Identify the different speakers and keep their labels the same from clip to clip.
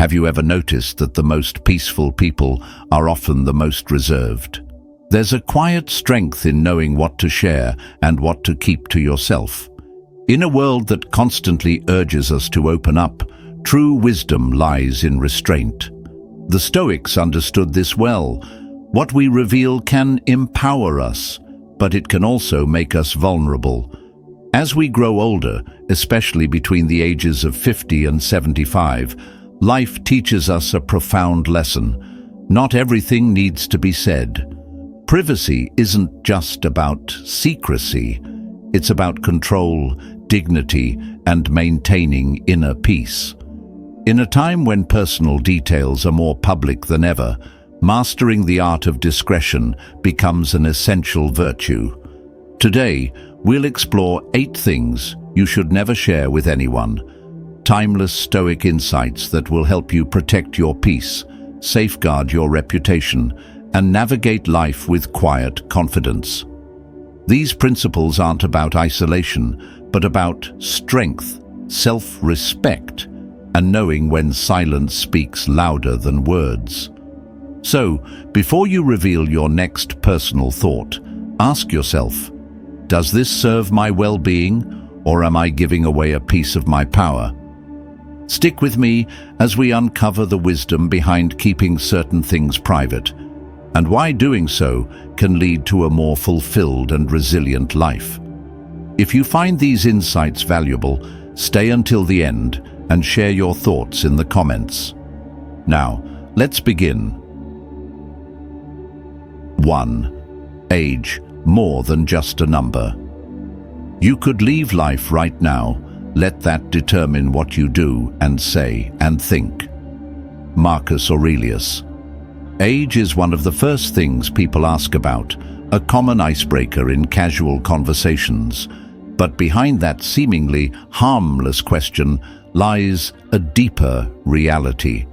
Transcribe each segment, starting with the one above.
Speaker 1: Have you ever noticed that the most peaceful people are often the most reserved? There's a quiet strength in knowing what to share and what to keep to yourself. In a world that constantly urges us to open up, true wisdom lies in restraint. The Stoics understood this well. What we reveal can empower us, but it can also make us vulnerable. As we grow older, especially between the ages of 50 and 75, life teaches us a profound lesson. Not everything needs to be said. Privacy isn't just about secrecy. It's about control, dignity, and maintaining inner peace. In a time when personal details are more public than ever, mastering the art of discretion becomes an essential virtue. Today, we'll explore 8 things you should never share with anyone. Timeless Stoic insights that will help you protect your peace, safeguard your reputation, and navigate life with quiet confidence. These principles aren't about isolation, but about strength, self-respect, and knowing when silence speaks louder than words. So, before you reveal your next personal thought, ask yourself, does this serve my well-being, or am I giving away a piece of my power? Stick with me as we uncover the wisdom behind keeping certain things private, and why doing so can lead to a more fulfilled and resilient life. If you find these insights valuable, stay until the end and share your thoughts in the comments. Now, let's begin. 1. Age, more than just a number. You could leave life right now. Let that determine what you do and say and think. Marcus Aurelius. Age is one of the first things people ask about, a common icebreaker in casual conversations. But behind that seemingly harmless question lies a deeper reality.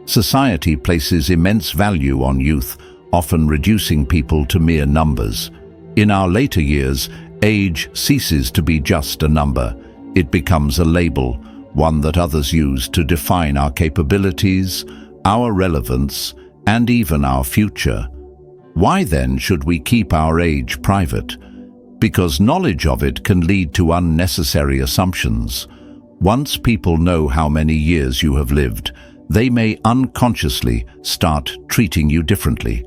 Speaker 1: Society places immense value on youth, often reducing people to mere numbers. In our later years, age ceases to be just a number. It becomes a label, one that others use to define our capabilities, our relevance, and even our future. Why then should we keep our age private? Because knowledge of it can lead to unnecessary assumptions. Once people know how many years you have lived, they may unconsciously start treating you differently.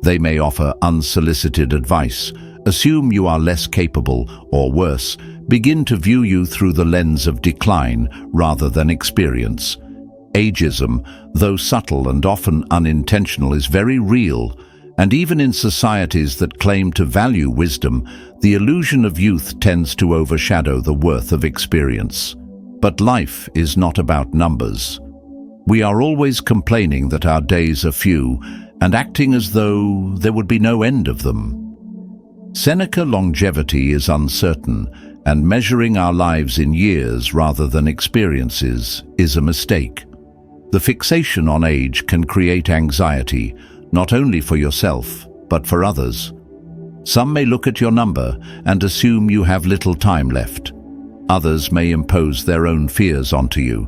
Speaker 1: They may offer unsolicited advice, assume you are less capable, or worse, begin to view you through the lens of decline rather than experience. Ageism, though subtle and often unintentional, is very real, and even in societies that claim to value wisdom, the illusion of youth tends to overshadow the worth of experience. But life is not about numbers. We are always complaining that our days are few and acting as though there would be no end of them. Seneca, longevity is uncertain, and measuring our lives in years rather than experiences is a mistake. The fixation on age can create anxiety, not only for yourself, but for others. Some may look at your number and assume you have little time left. Others may impose their own fears onto you.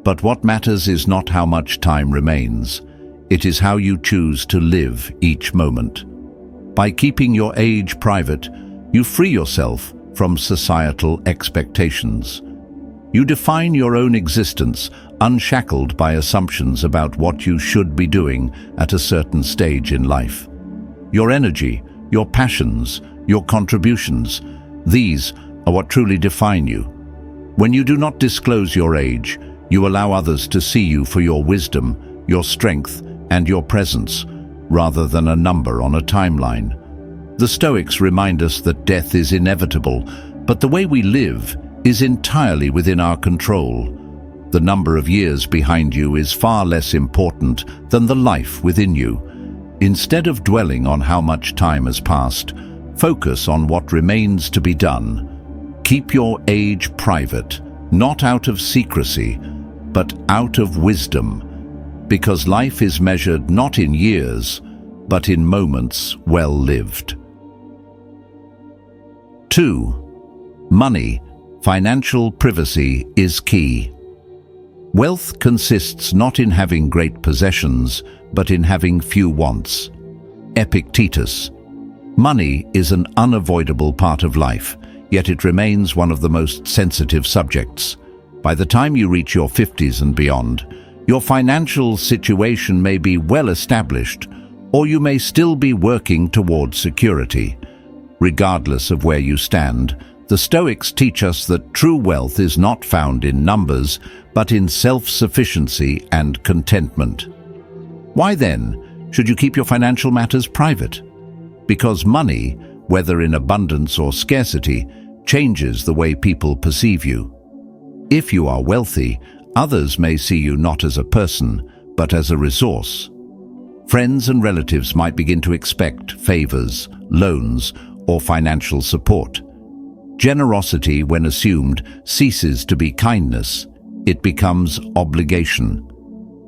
Speaker 1: But what matters is not how much time remains. It is how you choose to live each moment. By keeping your age private, you free yourself from societal expectations. You define your own existence, unshackled by assumptions about what you should be doing at a certain stage in life. Your energy, your passions, your contributions, these are what truly define you. When you do not disclose your age, you allow others to see you for your wisdom, your strength, and your presence, rather than a number on a timeline. The Stoics remind us that death is inevitable, but the way we live is entirely within our control. The number of years behind you is far less important than the life within you. Instead of dwelling on how much time has passed, focus on what remains to be done. Keep your age private, not out of secrecy, but out of wisdom, because life is measured not in years, but in moments well lived. 2. Money, financial privacy is key. Wealth consists not in having great possessions, but in having few wants. Epictetus. Money is an unavoidable part of life, yet it remains one of the most sensitive subjects. By the time you reach your 50s and beyond, your financial situation may be well established, or you may still be working towards security. Regardless of where you stand, the Stoics teach us that true wealth is not found in numbers, but in self-sufficiency and contentment. Why then should you keep your financial matters private? Because money, whether in abundance or scarcity, changes the way people perceive you. If you are wealthy, others may see you not as a person, but as a resource. Friends and relatives might begin to expect favors, loans, or financial support. Generosity, when assumed, ceases to be kindness. It becomes obligation.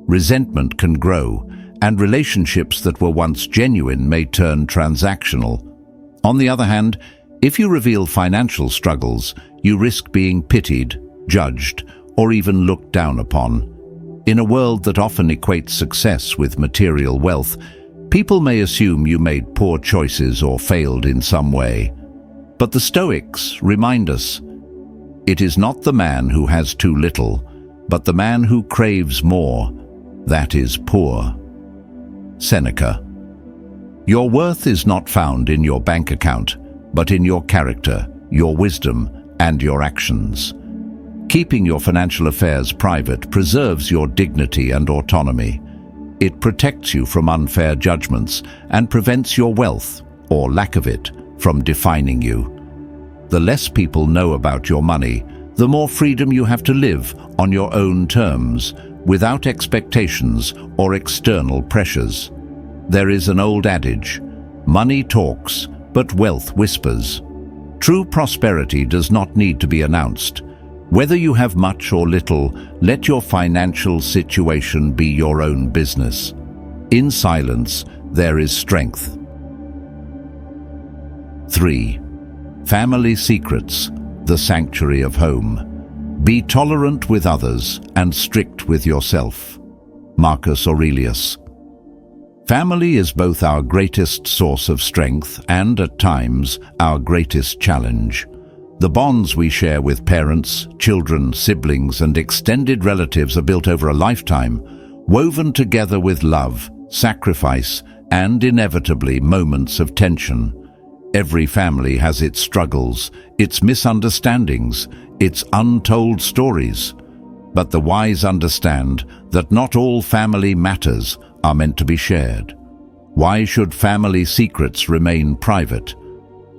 Speaker 1: Resentment can grow, and relationships that were once genuine may turn transactional. On the other hand, if you reveal financial struggles, you risk being pitied, judged, or even looked down upon. In a world that often equates success with material wealth, people may assume you made poor choices or failed in some way. But the Stoics remind us, it is not the man who has too little, but the man who craves more, that is poor. Seneca. Your worth is not found in your bank account, but in your character, your wisdom, and your actions. Keeping your financial affairs private preserves your dignity and autonomy. It protects you from unfair judgments and prevents your wealth, or lack of it, from defining you. The less people know about your money, the more freedom you have to live on your own terms, without expectations or external pressures. There is an old adage, money talks, but wealth whispers. True prosperity does not need to be announced. Whether you have much or little, let your financial situation be your own business. In silence, there is strength. 3. Family secrets, the sanctuary of home. Be tolerant with others and strict with yourself. Marcus Aurelius. Family is both our greatest source of strength and, at times, our greatest challenge. The bonds we share with parents, children, siblings, and extended relatives are built over a lifetime, woven together with love, sacrifice, and inevitably moments of tension. Every family has its struggles, its misunderstandings, its untold stories. But the wise understand that not all family matters are meant to be shared. Why should family secrets remain private?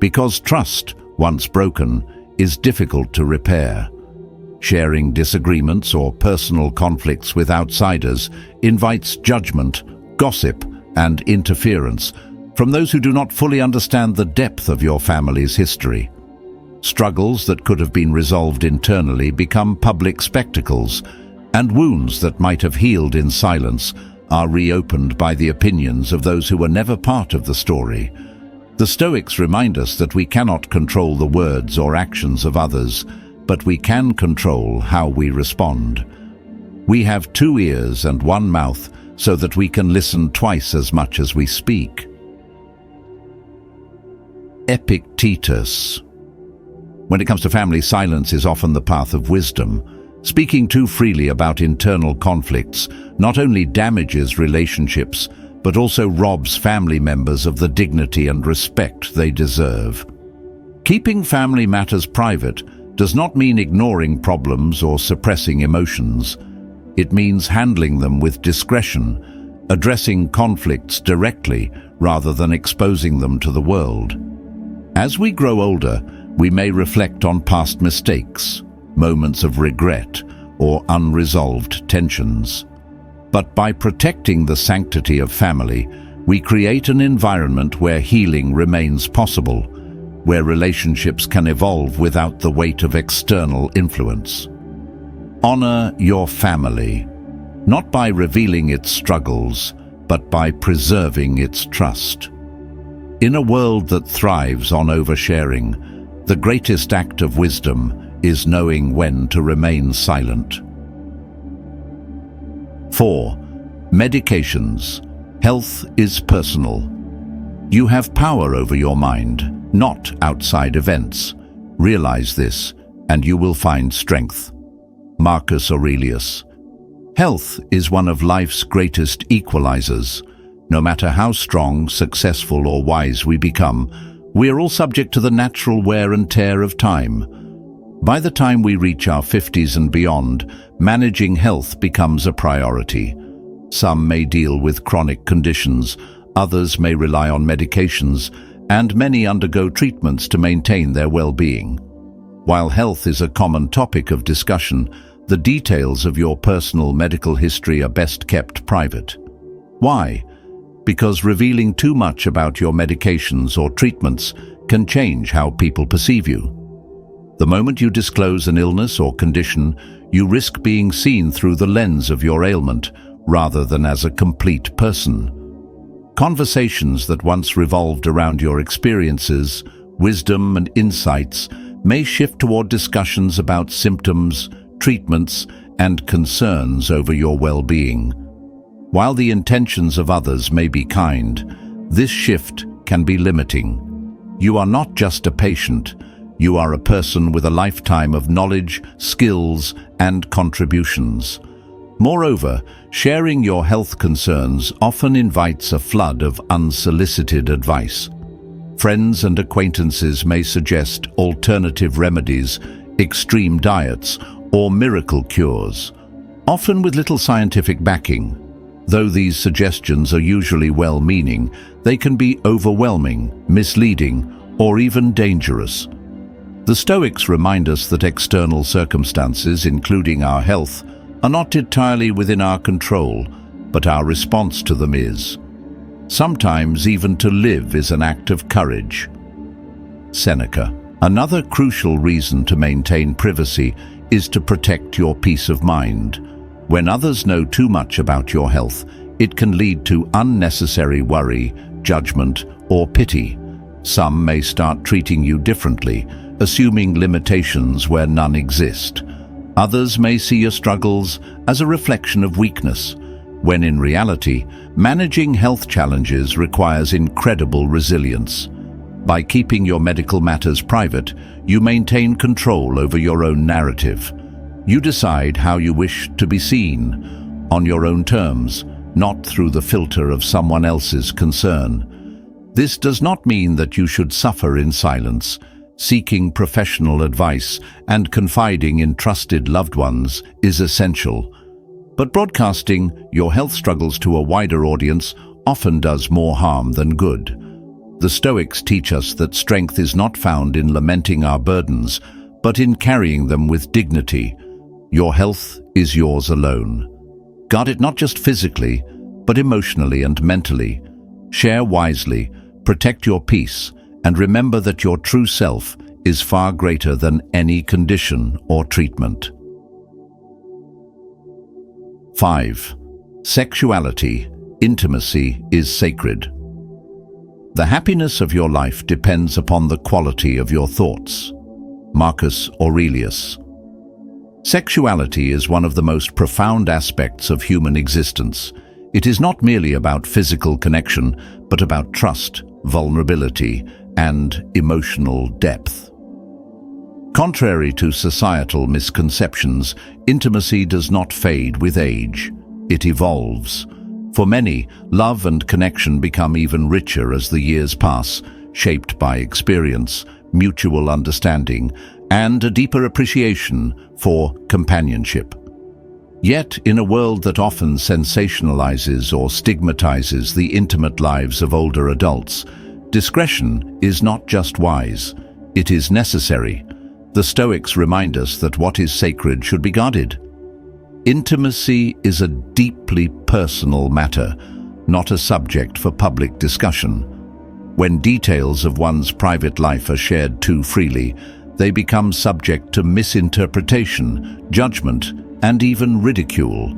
Speaker 1: Because trust, once broken, is difficult to repair. Sharing disagreements or personal conflicts with outsiders invites judgment, gossip, and interference from those who do not fully understand the depth of your family's history. Struggles that could have been resolved internally become public spectacles, and wounds that might have healed in silence are reopened by the opinions of those who were never part of the story. The Stoics remind us that we cannot control the words or actions of others, but we can control how we respond. We have 2 ears and 1 mouth so that we can listen twice as much as we speak. Epictetus. When it comes to family, silence is often the path of wisdom. Speaking too freely about internal conflicts not only damages relationships, but also robs family members of the dignity and respect they deserve. Keeping family matters private does not mean ignoring problems or suppressing emotions. It means handling them with discretion, addressing conflicts directly rather than exposing them to the world. As we grow older, we may reflect on past mistakes, moments of regret, or unresolved tensions. But by protecting the sanctity of family, we create an environment where healing remains possible, where relationships can evolve without the weight of external influence. Honor your family, not by revealing its struggles, but by preserving its trust. In a world that thrives on oversharing, the greatest act of wisdom is knowing when to remain silent. 4. Medications. Health is personal. You have power over your mind, not outside events. Realize this, and you will find strength. Marcus Aurelius. Health is one of life's greatest equalizers. No matter how strong, successful, or wise we become, we are all subject to the natural wear and tear of time. By the time we reach our 50s and beyond, managing health becomes a priority. Some may deal with chronic conditions, others may rely on medications, and many undergo treatments to maintain their well-being. While health is a common topic of discussion, the details of your personal medical history are best kept private. Why? Because revealing too much about your medications or treatments can change how people perceive you. The moment you disclose an illness or condition, you risk being seen through the lens of your ailment rather than as a complete person. Conversations that once revolved around your experiences, wisdom, and insights may shift toward discussions about symptoms, treatments, and concerns over your well-being. While the intentions of others may be kind, this shift can be limiting. You are not just a patient, you are a person with a lifetime of knowledge, skills, and contributions. Moreover, sharing your health concerns often invites a flood of unsolicited advice. Friends and acquaintances may suggest alternative remedies, extreme diets, or miracle cures, often with little scientific backing. Though these suggestions are usually well-meaning, they can be overwhelming, misleading, or even dangerous. The Stoics remind us that external circumstances, including our health, are not entirely within our control, but our response to them is. Sometimes even to live is an act of courage. Seneca. Another crucial reason to maintain privacy is to protect your peace of mind. When others know too much about your health, it can lead to unnecessary worry, judgment, or pity. Some may start treating you differently, assuming limitations where none exist. Others may see your struggles as a reflection of weakness, when in reality, managing health challenges requires incredible resilience. By keeping your medical matters private, you maintain control over your own narrative. You decide how you wish to be seen, on your own terms, not through the filter of someone else's concern. This does not mean that you should suffer in silence. Seeking professional advice and confiding in trusted loved ones is essential. But broadcasting your health struggles to a wider audience often does more harm than good. The Stoics teach us that strength is not found in lamenting our burdens, but in carrying them with dignity. Your health is yours alone. Guard it not just physically, but emotionally and mentally. Share wisely, protect your peace, and remember that your true self is far greater than any condition or treatment. 5. Sexuality, intimacy is sacred. The happiness of your life depends upon the quality of your thoughts. Marcus Aurelius. Sexuality is one of the most profound aspects of human existence. It is not merely about physical connection, but about trust, vulnerability, and emotional depth. Contrary to societal misconceptions, intimacy does not fade with age. It evolves. For many, love and connection become even richer as the years pass, shaped by experience, mutual understanding, and a deeper appreciation for companionship. Yet, in a world that often sensationalizes or stigmatizes the intimate lives of older adults, discretion is not just wise, it is necessary. The Stoics remind us that what is sacred should be guarded. Intimacy is a deeply personal matter, not a subject for public discussion. When details of one's private life are shared too freely, they become subject to misinterpretation, judgment, and even ridicule.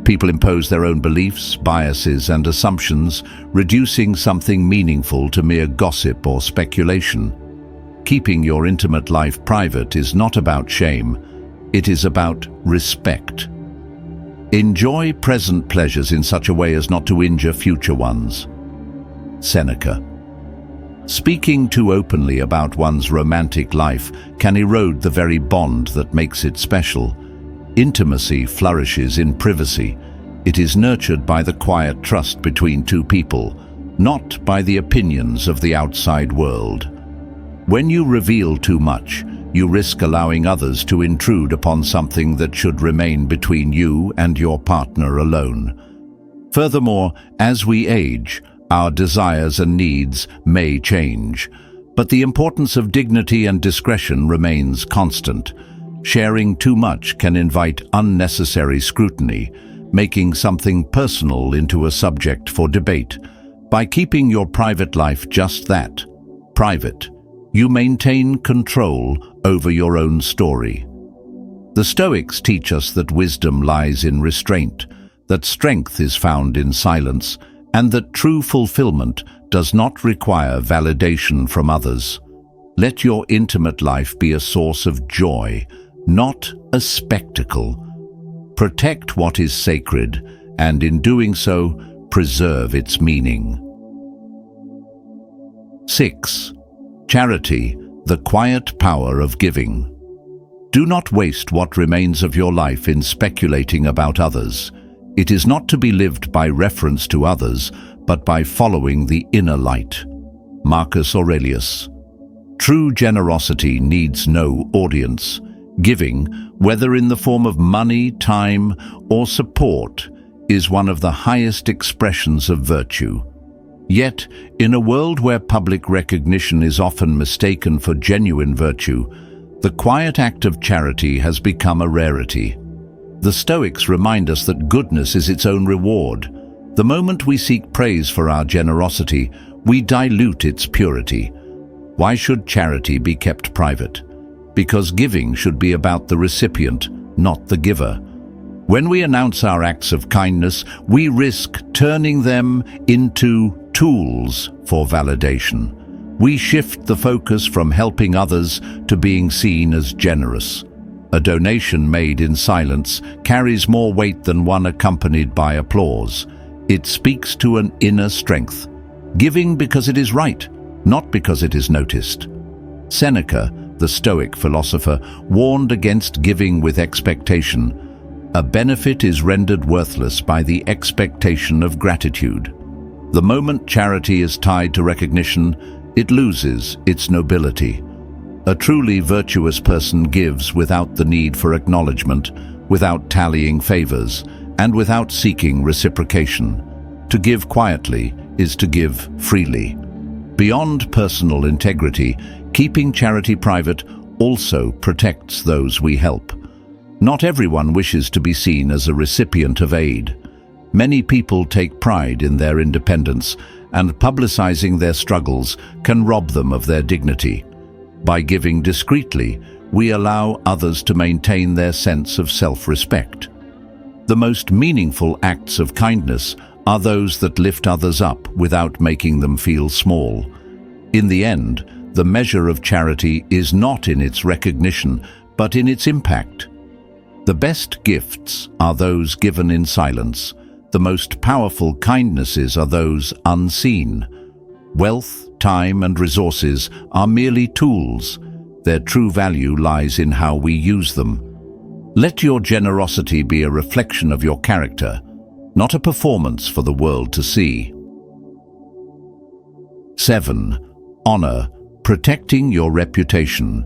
Speaker 1: People impose their own beliefs, biases, and assumptions, reducing something meaningful to mere gossip or speculation. Keeping your intimate life private is not about shame, it is about respect. Enjoy present pleasures in such a way as not to injure future ones. Seneca. Speaking too openly about one's romantic life can erode the very bond that makes it special. Intimacy flourishes in privacy. It is nurtured by the quiet trust between two people, not by the opinions of the outside world. When you reveal too much, you risk allowing others to intrude upon something that should remain between you and your partner alone. Furthermore, as we age, our desires and needs may change, but the importance of dignity and discretion remains constant. Sharing too much can invite unnecessary scrutiny, making something personal into a subject for debate. By keeping your private life just that, private, you maintain control over your own story. The Stoics teach us that wisdom lies in restraint, that strength is found in silence, and that true fulfillment does not require validation from others. Let your intimate life be a source of joy, not a spectacle. Protect what is sacred, and in doing so, preserve its meaning. 6. Charity, the quiet power of giving. Do not waste what remains of your life in speculating about others. It is not to be lived by reference to others, but by following the inner light. Marcus Aurelius. True generosity needs no audience. Giving, whether in the form of money, time, or support, is one of the highest expressions of virtue. Yet, in a world where public recognition is often mistaken for genuine virtue, the quiet act of charity has become a rarity. The Stoics remind us that goodness is its own reward. The moment we seek praise for our generosity, we dilute its purity. Why should charity be kept private? Because giving should be about the recipient, not the giver. When we announce our acts of kindness, we risk turning them into tools for validation. We shift the focus from helping others to being seen as generous. A donation made in silence carries more weight than one accompanied by applause. It speaks to an inner strength, giving because it is right, not because it is noticed. Seneca, the Stoic philosopher, warned against giving with expectation. A benefit is rendered worthless by the expectation of gratitude. The moment charity is tied to recognition, it loses its nobility. A truly virtuous person gives without the need for acknowledgement, without tallying favors, and without seeking reciprocation. To give quietly is to give freely. Beyond personal integrity, keeping charity private also protects those we help. Not everyone wishes to be seen as a recipient of aid. Many people take pride in their independence, and publicizing their struggles can rob them of their dignity. By giving discreetly, we allow others to maintain their sense of self-respect. The most meaningful acts of kindness are those that lift others up without making them feel small. In the end, the measure of charity is not in its recognition, but in its impact. The best gifts are those given in silence. The most powerful kindnesses are those unseen. Wealth, time, and resources are merely tools. Their true value lies in how we use them. Let your generosity be a reflection of your character, not a performance for the world to see. 7. Honor, protecting your reputation.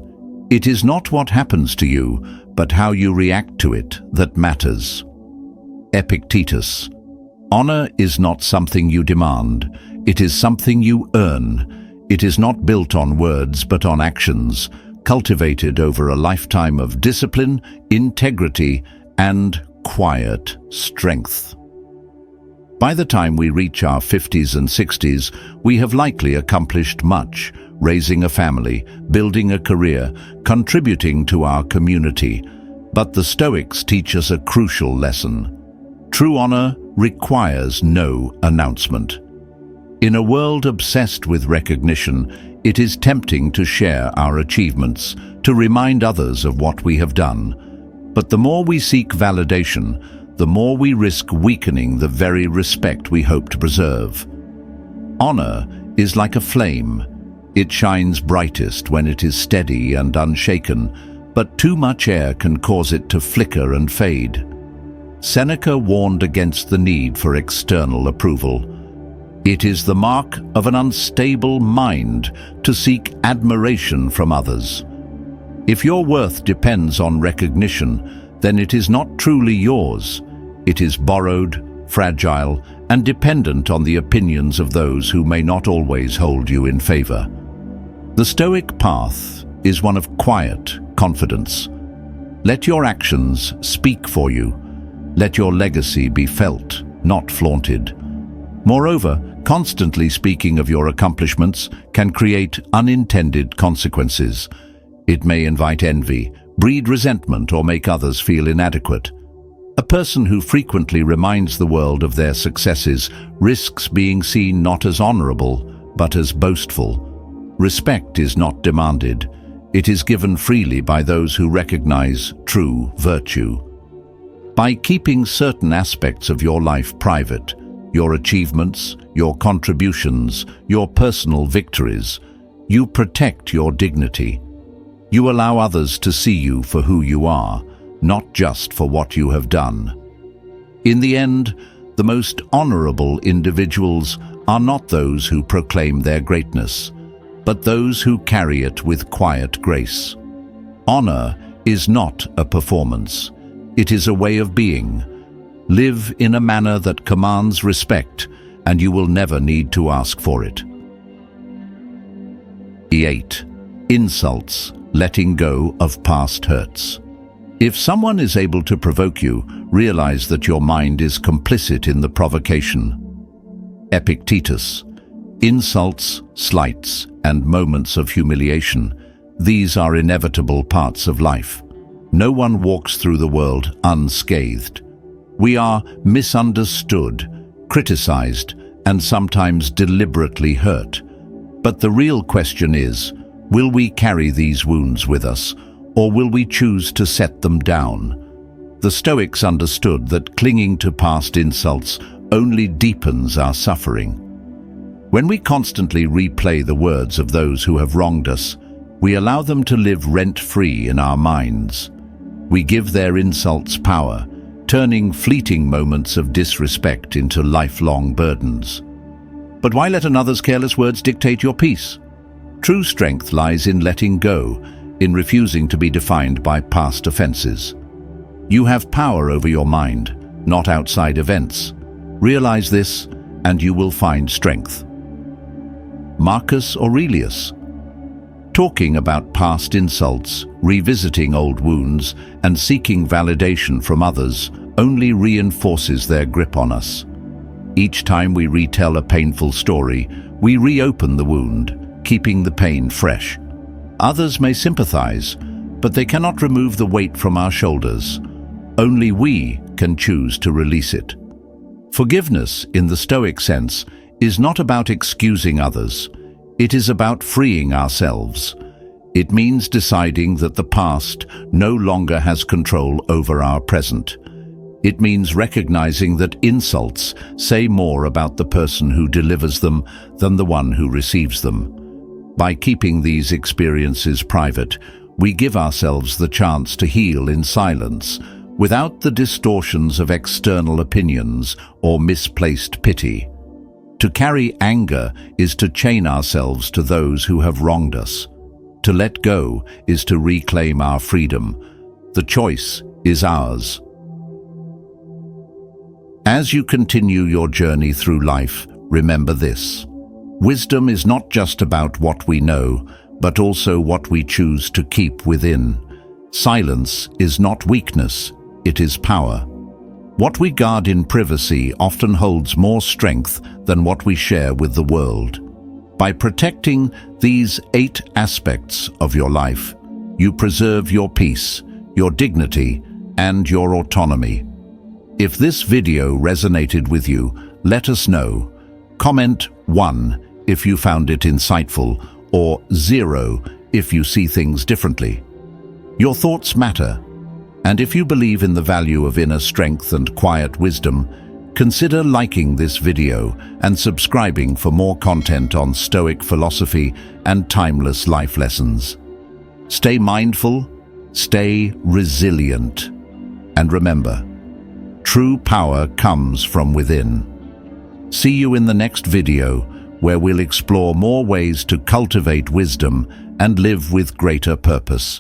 Speaker 1: It is not what happens to you, but how you react to it that matters. Epictetus. Honor is not something you demand. It is something you earn. It is not built on words but on actions, cultivated over a lifetime of discipline, integrity, and quiet strength. By the time we reach our 50s and 60s, we have likely accomplished much, raising a family, building a career, contributing to our community. But the Stoics teach us a crucial lesson. True honor requires no announcement. In a world obsessed with recognition, it is tempting to share our achievements, to remind others of what we have done. But the more we seek validation, the more we risk weakening the very respect we hope to preserve. Honor is like a flame. It shines brightest when it is steady and unshaken, but too much air can cause it to flicker and fade. Seneca warned against the need for external approval. It is the mark of an unstable mind to seek admiration from others. If your worth depends on recognition, then it is not truly yours. It is borrowed, fragile, and dependent on the opinions of those who may not always hold you in favor. The Stoic path is one of quiet confidence. Let your actions speak for you. Let your legacy be felt, not flaunted. Moreover, constantly speaking of your accomplishments can create unintended consequences. It may invite envy, breed resentment, or make others feel inadequate. A person who frequently reminds the world of their successes risks being seen not as honorable, but as boastful. Respect is not demanded. It is given freely by those who recognize true virtue. By keeping certain aspects of your life private, your achievements, your contributions, your personal victories, you protect your dignity. You allow others to see you for who you are, not just for what you have done. In the end, the most honorable individuals are not those who proclaim their greatness, but those who carry it with quiet grace. Honor is not a performance. It is a way of being. Live in a manner that commands respect, and you will never need to ask for it. 8. Insults, letting go of past hurts. If someone is able to provoke you, realize that your mind is complicit in the provocation. Epictetus. Insults, slights, and moments of humiliation, these are inevitable parts of life. No one walks through the world unscathed. We are misunderstood, criticized, and sometimes deliberately hurt. But the real question is, will we carry these wounds with us, or will we choose to set them down? The Stoics understood that clinging to past insults only deepens our suffering. When we constantly replay the words of those who have wronged us, we allow them to live rent-free in our minds. We give their insults power, turning fleeting moments of disrespect into lifelong burdens. But why let another's careless words dictate your peace? True strength lies in letting go, in refusing to be defined by past offenses. You have power over your mind, not outside events. Realize this, and you will find strength. Marcus Aurelius. Talking about past insults, revisiting old wounds, and seeking validation from others only reinforces their grip on us. Each time we retell a painful story, we reopen the wound, keeping the pain fresh. Others may sympathize, but they cannot remove the weight from our shoulders. Only we can choose to release it. Forgiveness, in the Stoic sense, is not about excusing others. It is about freeing ourselves. It means deciding that the past no longer has control over our present. It means recognizing that insults say more about the person who delivers them than the one who receives them. By keeping these experiences private, we give ourselves the chance to heal in silence, without the distortions of external opinions or misplaced pity. To carry anger is to chain ourselves to those who have wronged us. To let go is to reclaim our freedom. The choice is ours. As you continue your journey through life, remember this. Wisdom is not just about what we know, but also what we choose to keep within. Silence is not weakness, it is power. What we guard in privacy often holds more strength than what we share with the world. By protecting these 8 aspects of your life, you preserve your peace, your dignity, and your autonomy. If this video resonated with you, let us know. Comment 1 if you found it insightful, or 0 if you see things differently. Your thoughts matter, And if you believe in the value of inner strength and quiet wisdom, consider liking this video and subscribing for more content on Stoic philosophy and timeless life lessons. Stay mindful, stay resilient, and remember, true power comes from within. See you in the next video, where we'll explore more ways to cultivate wisdom and live with greater purpose.